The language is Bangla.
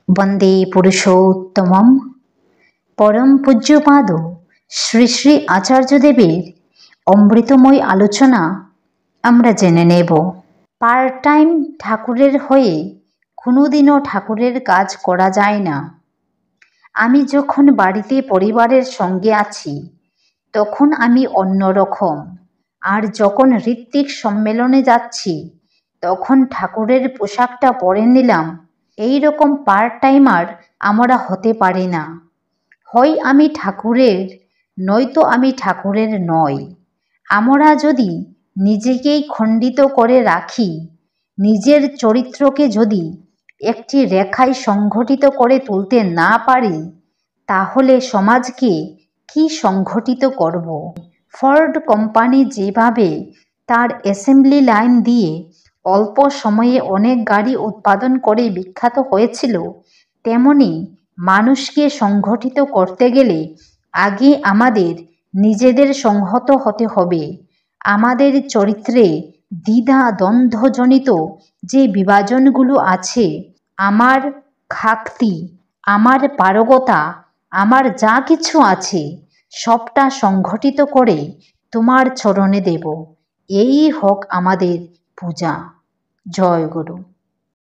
वंदे पुरुषोत्तमम परम पूज्यपाद श्री श्री आचार्यदेवेर अमृतमय आलोचना आमरा जेने नेब। पार्ट टाइम ठाकुरेर हये कोनोदिनो ठाकुरेर काज करा जाय ना। आमी जखन बाड़ीते परिवारेर संगे आछि तखन आमी अन्यरकम, आर जखन ऋत्विक सम्मेलने जाच्छी तखन ठाकुरेर पोशाकटा परे निलाम। এই রকম পার্ট টাইমার আমরা হতে পারি না। হয় আমি ঠাকুরের, নয়তো আমি ঠাকুরের নই। আমরা যদি নিজেকেই খণ্ডিত করে রাখি, নিজের চরিত্রকে যদি একটি রেখায় সংগঠিত করে তুলতে না পারি, তাহলে সমাজকে কি সংগঠিত করব? ফোর্ড কোম্পানি যেভাবে তার অ্যাসেম্বলি লাইন দিয়ে অল্প সময়ে অনেক গাড়ি উৎপাদন করে বিখ্যাত হয়েছিল, তেমনি মানুষকে সংগঠিত করতে গেলে আগে আমাদের নিজেদের সংহত হতে হবে। আমাদের চরিত্রে দ্বিধা দ্বন্দ্বজনিত যে বিভাজনগুলো আছে, আমার খাক্তি, আমার পারগতা, আমার যা কিছু আছে সবটা সংগঠিত করে তোমার চরণে দেব। এই হোক আমাদের পূজা। জয় গুরু।